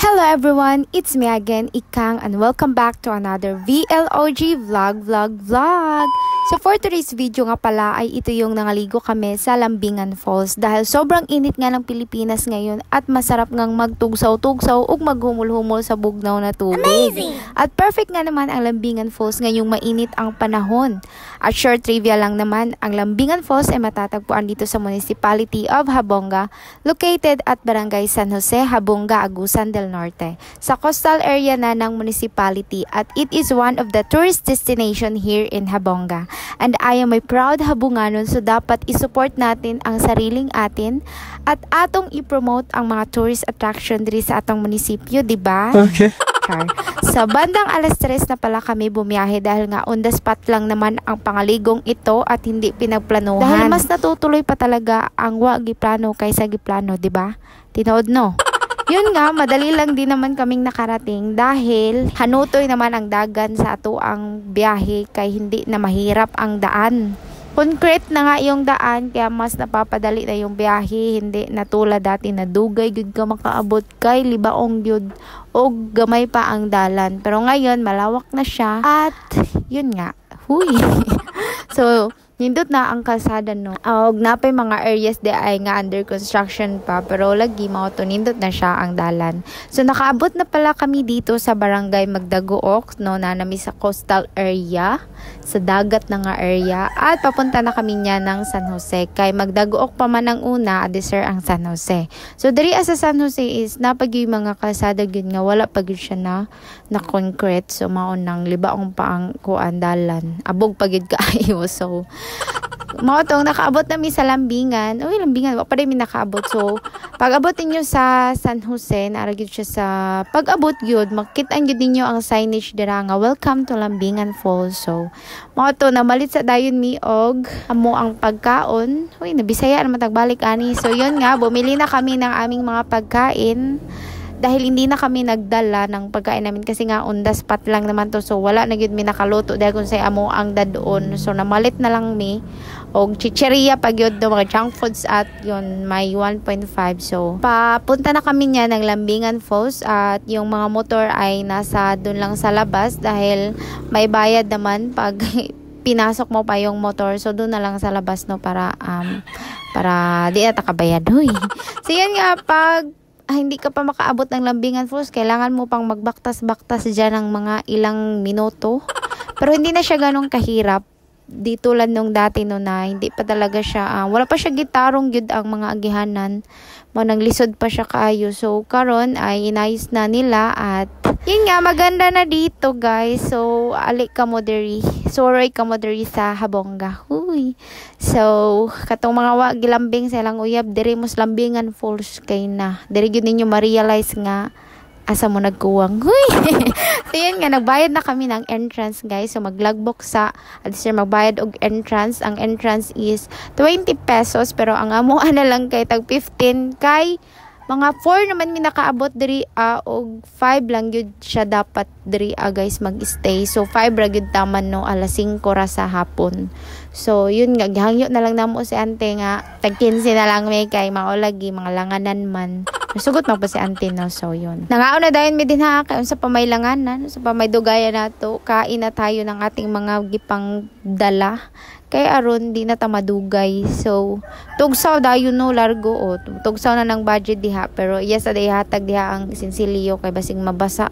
Hello everyone, it's me again, Ikang, and welcome back to another VLOG vlog. So for today's video nga pala ay ito yung nangaligo kami sa Lambingan Falls dahil sobrang init nga ng Pilipinas ngayon at masarap ngang magtugsaw-tugsaw ug maghumul-humul sa bugnaw na tubig. Amazing! At perfect nga naman ang Lambingan Falls ngayong mainit ang panahon. At short trivia lang naman, ang Lambingan Falls ay matatagpuan dito sa Municipality of Habonga, located at Barangay San Jose, Habonga, Agusan del Norte, sa coastal area na ng municipality, at it is one of the tourist destination here in Habonga. And I am a proud Habunganon, so dapat isupport natin ang sariling atin at atong i-promote ang mga tourist attraction diri sa atong munisipyo, di ba? Okay. Sa bandang alas 3 na pala kami bumiyahe dahil nga on the spot lang naman ang pangaligong ito at hindi pinagplanuhan. Dahil mas natutuloy pa talaga ang wa giplano kaysa giplano, di ba? Tinood no? Yun nga, madali lang din naman kaming nakarating dahil hanutoy naman ang dagan sa ato ang biyahe kay hindi na mahirap ang daan. Concrete na nga yung daan kaya mas napapadali na yung biyahe, hindi natulad dati na dugay gud ka makaabot kay libaong gyud o gamay pa ang dalan. Pero ngayon malawak na siya at yun nga, huy. So nindot na ang kalsada no. Og napay mga areas di ay nga under construction pa pero lagi mao to nindot na siya ang dalan. So nakaabot na pala kami dito sa barangay Magdaguok no, na nami sa coastal area, sa dagat na nga area, at papunta na kami niya ng San Jose. Kay Magdaguok pa man ang una, adisir ang San Jose. So diri sa San Jose is napagyo mga kalsada gyud nga wala pa gyud siya na concrete. So mao nang libaong pa ang kuan dalan. Abog pa gyud kaayo. So mao tong nakaabot na mi sa Lambingan. Uy, Lambingan, wa pa rin mi nakaabot. So, pag abot ninyo sa San Jose, naara gyud siya sa pag-abot gyud, makita-an gyud ninyo ang signage dira nga welcome to Lambingan Falls. So, mao to namalit sa dayon mi og amo ang pagkaon. Uy, nabisaya naman tagbalik ani. So, yun nga, bumili na kami ng aming mga pagkain. Dahil hindi na kami nagdala ng pagkain namin kasi nga on the spot lang naman to, so wala na gyud mi nakaluto dahil kung say amo ang dadoon. So namalit na lang mi og chicheria pag yun do mga junk foods at yun may 1.5. So papunta na kami niya ng Lambingan Falls at yung mga motor ay nasa doon lang sa labas dahil may bayad naman pag pinasok mo pa yung motor. So doon na lang sa labas no para di na takabayad. Huy. So yan nga, pag hindi ka pa makaabot ng Lambingan Falls, kailangan mo pang magbaktas-baktas dyan ng mga ilang minuto. Pero hindi na siya ganong kahirap. Di tulad nung dati no na hindi pa talaga siya, wala pa siya gitarong yun ang mga agihanan. Nang lisod pa siya kaayo. So karon ay inayos na nila at yun nga, maganda na dito guys. So alik ka mo diri, soroy ka mo diri sa Habonga. Huy. So katong mga wa gilambing sa lang uyab diri mos Lambingan Falls kay na diri gyud ninyo ma-realize nga asa mo nagkuwang. Huy. So yun nga, nagbayad na kami ng entrance guys. So mag-logbook sa adisir magbayad og entrance. Ang entrance is 20 pesos pero ang amuan na lang kay tag 15 kay mga 4 naman mi nakaabot diri og 5 lang gyud siya dapat diri guys mag-stay. So 5 ra gyud taman no, alas 5 ra sa hapon. So yun nga, gihangyo na lang namo si ante nga tag 15 na lang may kay mao lagi mga langanan man. Sugot magpa si ante no. So yun. Nangaon na dayon mi din ha kay unsa pa may langanan, sa pa may dugayan nato, kain na tayo ng ating mga gipang dala. Kay aron di na ta madugay. So tugsaw dayon no, largo o tugsaw na ng budget diha pero yes aday hatag diha ang sinsilyo kay basing mabasa.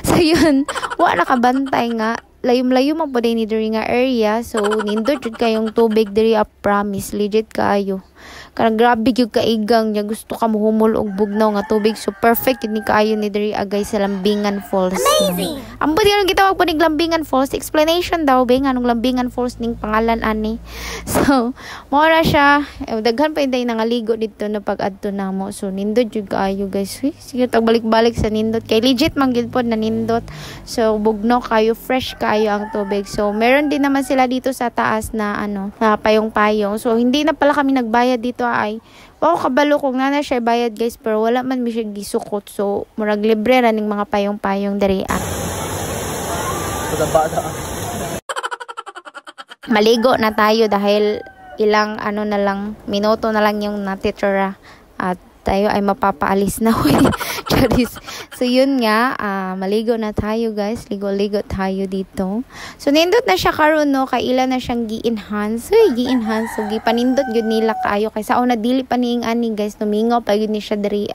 So yun, wa nakabantay nga layom-layo man po ni diri nga area. So nindot jud kayong tubig diri, promise legit kaayo. Karang grabe gyud kaigang niya, gusto ka mohumol og bugnaw nga tubig. So perfect yun ni kaayo ni diri agay sa Lambingan Falls. Amazing. Ang buti nga gitawag po ning Lambingan Falls, explanation daw be nga nung Lambingan Falls ning pangalan ani. So mo ra siya, daghan pa inday nangaligo dito na pag-adto namo. So nindot jud kaayo guys. Sige tag balik-balik sa nindot kay legit man gyud pod na nindot. So bugnaw kayo, fresh kayo ang tubig. So meron din naman sila dito sa taas na na payong-payong. So hindi na pala kami nagbayad dito ay wow, kabalo kung na siya bayad guys pero wala man mi siya gisukot. So murag libre ra ning mga payong-payong diri. Maligo na tayo dahil ilang na lang minuto na lang yung natitira at tayo ay mapapaalis na. Charis. So yun nga, maligo na tayo guys. Ligo-ligo tayo dito. So nindot na siya karon no, kay ila na siyang gi-enhance. Gi-enhance. So gipanindot gyud nila kaayo kay sa una dili pa niing ani guys, numingaw pa gyud ni siya diri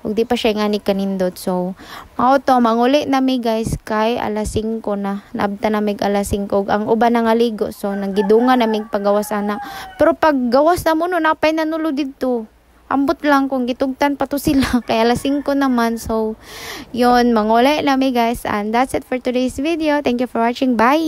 ug di pa siya ngani kanindot. So mao to manguli na mi guys kay alas 5 na. Nabta na mig alas 5 ug ang uban na nga ligo. So nagidungan na mig pagawas ana. Pero pag gawas na mo no napay nanulo didto. Ambot lang kung gitugtan pa to sila kay alas 5 naman. So yun, manguli na mi guys, and that's it for today's video. Thank you for watching. Bye.